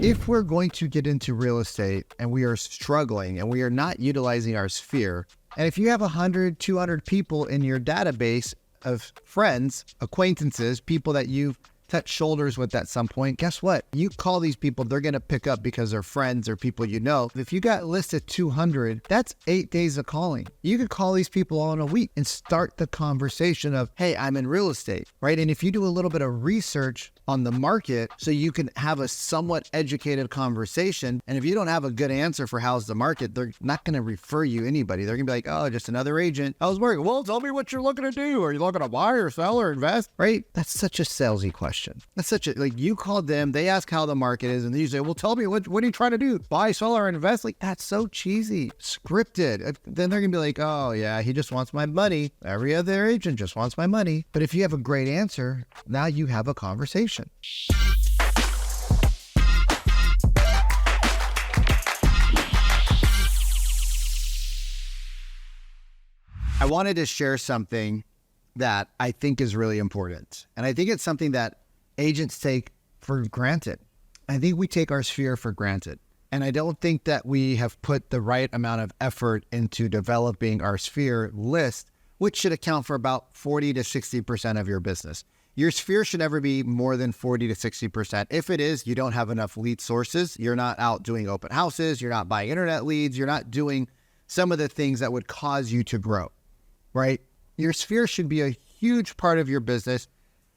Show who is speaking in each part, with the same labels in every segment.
Speaker 1: If we're going to get into real estate and we are struggling and we are not utilizing our sphere, and if you have 100, 200 people in your database of friends, acquaintances, people that you've touched shoulders with at some point, guess what? You call these people, they're going to pick up because they're friends or people you know. If you got listed 200, that's 8 days of calling. You could call these people all in a week and start the conversation of, hey, I'm in real estate, right? And if you do a little bit of research on the market so you can have a somewhat educated conversation, and if you don't have a good answer for how's the market, they're not going to refer you anybody. They're going to be like, oh, just another agent. How's work? Well, tell me what you're looking to do. Are you looking to buy or sell or invest? Right? That's such a salesy question. That's such a, like, you called them, they ask how the market is, and then you say, well, tell me, what are you trying to do? Buy, sell, or invest? Like, that's so cheesy, scripted. Then they're going to be like, oh yeah, he just wants my money. Every other agent just wants my money. But if you have a great answer, now you have a conversation. I wanted to share something that I think is really important. And I think it's something that agents take for granted. I think we take our sphere for granted. And I don't think that we have put the right amount of effort into developing our sphere list, which should account for about 40 to 60% of your business. Your sphere should never be more than 40 to 60%. If it is, you don't have enough lead sources. You're not out doing open houses. You're not buying internet leads. You're not doing some of the things that would cause you to grow, right? Your sphere should be a huge part of your business,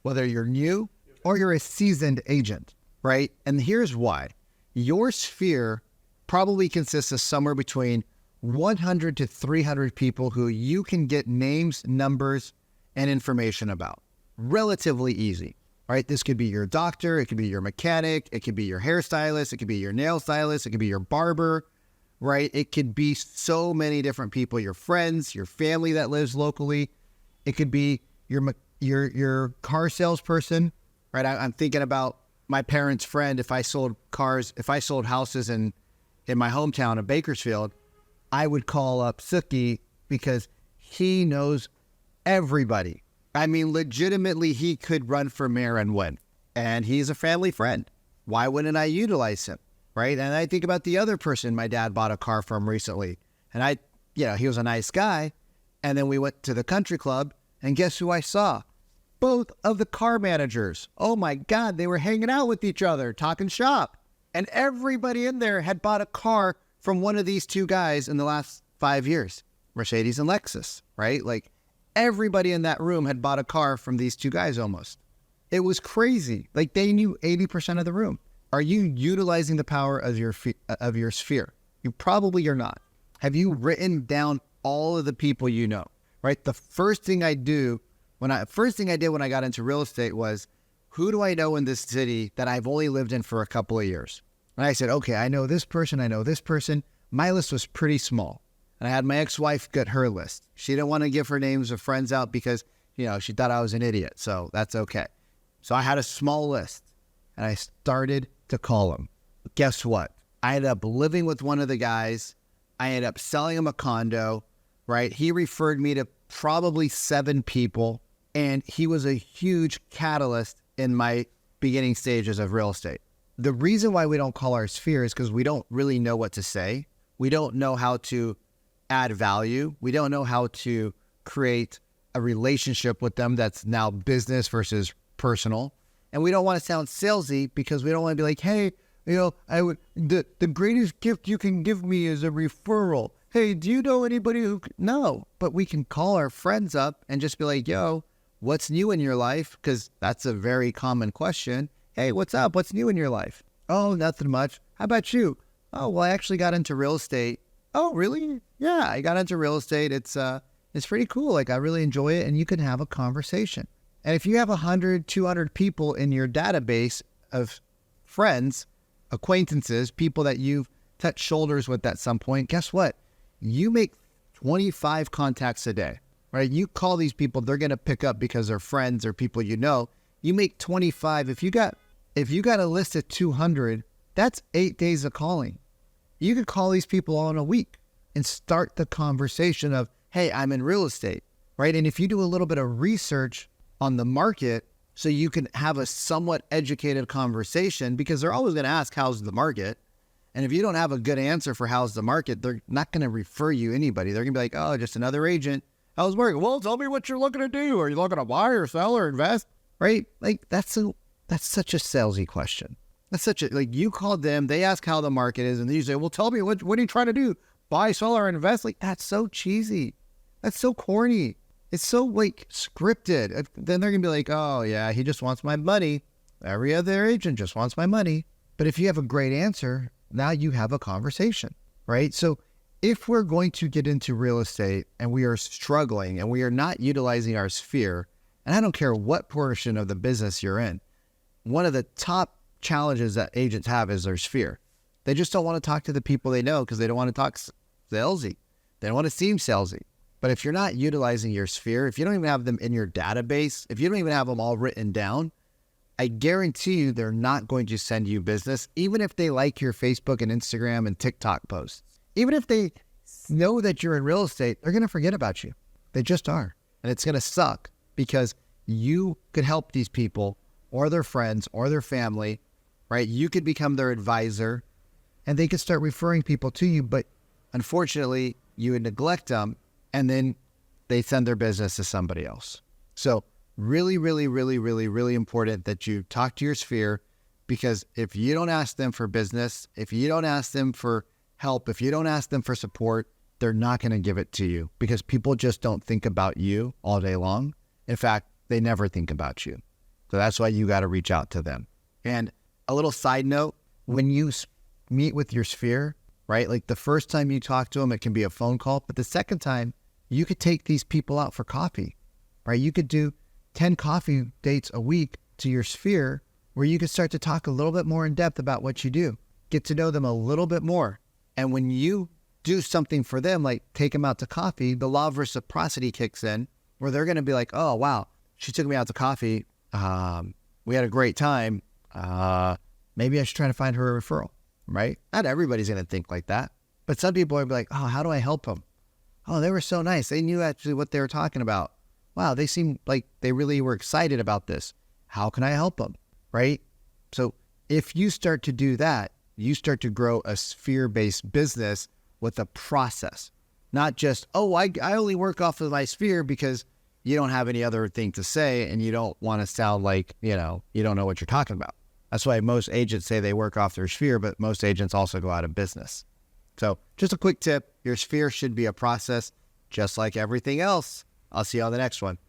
Speaker 1: whether you're new or you're a seasoned agent, right? And here's why. Your sphere probably consists of somewhere between 100 to 300 people who you can get names, numbers, and information about. Relatively easy, right? This could be your doctor, it could be your mechanic, it could be your hairstylist, it could be your nail stylist, it could be your barber, right? It could be so many different people, your friends, your family that lives locally. It could be your car salesperson, right? I'm thinking about my parents' friend. If I sold cars, if I sold houses in my hometown of Bakersfield, I would call up Suki because he knows everybody. I mean, legitimately, he could run for mayor and win. And he's a family friend. Why wouldn't I utilize him, right? And I think about the other person my dad bought a car from recently. And he was a nice guy. And then we went to the country club, and guess who I saw? Both of the car managers. Oh my God, they were hanging out with each other, talking shop. And everybody in there had bought a car from one of these two guys in the last 5 years, Mercedes and Lexus, right? Like, everybody in that room had bought a car from these two guys almost. It was crazy. Like, they knew 80% of the room. Are you utilizing the power of your sphere? You probably are not. Have you written down all of the people you know, right? The first thing I did when I got into real estate was, who do I know in this city that I've only lived in for a couple of years? And I said, okay, I know this person, I know this person. My list was pretty small. And I had my ex-wife get her list. She didn't want to give her names of friends out because, she thought I was an idiot. So that's okay. So I had a small list and I started to call them. Guess what? I ended up living with one of the guys. I ended up selling him a condo, right? He referred me to probably 7 people, and he was a huge catalyst in my beginning stages of real estate. The reason why we don't call our sphere is because we don't really know what to say. We don't know how to add value. We don't know how to create a relationship with them that's now business versus personal. And we don't want to sound salesy because we don't want to be like, hey, the greatest gift you can give me is a referral. Hey, do you know anybody who... No, but we can call our friends up and just be like, yo, what's new in your life? Because that's a very common question. Hey, what's up? What's new in your life? Oh, nothing much. How about you? Oh, well, I actually got into real estate. Oh, really? Yeah, I got into real estate. It's pretty cool. Like, I really enjoy it, and you can have a conversation. And if you have 100, 200 people in your database of friends, acquaintances, people that you've touched shoulders with at some point, guess what? You make 25 contacts a day, right? You call these people, they're going to pick up because they're friends or people you know. You make 25. If you got a list of 200, that's 8 days of calling. You could call these people all in a week and start the conversation of, hey, I'm in real estate, right? And if you do a little bit of research on the market so you can have a somewhat educated conversation, because they're always going to ask, how's the market? And if you don't have a good answer for how's the market, they're not going to refer you anybody. They're going to be like, oh, just another agent. How's the market? Well, tell me what you're looking to do. Are you looking to buy or sell or invest? Right? Like that's such a salesy question. That's such a, like, you called them, they ask how the market is, and then you say, well, tell me, what are you trying to do? Buy, sell, or invest? Like, that's so cheesy. That's so corny. It's so like scripted. Then they're going to be like, oh yeah, he just wants my money. Every other agent just wants my money. But if you have a great answer, now you have a conversation, right? So if we're going to get into real estate and we are struggling and we are not utilizing our sphere, and I don't care what portion of the business you're in, one of the top challenges that agents have is their sphere. They just don't want to talk to the people they know because they don't want to talk salesy. They don't want to seem salesy. But if you're not utilizing your sphere, if you don't even have them in your database, if you don't even have them all written down, I guarantee you they're not going to send you business, even if they like your Facebook and Instagram and TikTok posts. Even if they know that you're in real estate, they're going to forget about you. They just are. And it's going to suck because you could help these people or their friends or their family, right? You could become their advisor and they could start referring people to you. But unfortunately, you would neglect them and then they send their business to somebody else. So really, really, really, really, really important that you talk to your sphere, because if you don't ask them for business, if you don't ask them for help, if you don't ask them for support, they're not going to give it to you, because people just don't think about you all day long. In fact, they never think about you. So that's why you got to reach out to them. And a little side note, when you meet with your sphere, right? Like the first time you talk to them, it can be a phone call, but the second time you could take these people out for coffee, right? You could do 10 coffee dates a week to your sphere where you could start to talk a little bit more in depth about what you do, get to know them a little bit more. And when you do something for them, like take them out to coffee, the law of reciprocity kicks in where they're going to be like, oh, wow, she took me out to coffee. We had a great time. Maybe I should try to find her a referral, right? Not everybody's going to think like that. But some people are like, oh, how do I help them? Oh, they were so nice. They knew actually what they were talking about. Wow, they seemed like they really were excited about this. How can I help them, right? So if you start to do that, you start to grow a sphere-based business with a process. Not just, oh, I only work off of my sphere because you don't have any other thing to say and you don't want to sound like, you don't know what you're talking about. That's why most agents say they work off their sphere, but most agents also go out of business. So just a quick tip, your sphere should be a process just like everything else. I'll see you on the next one.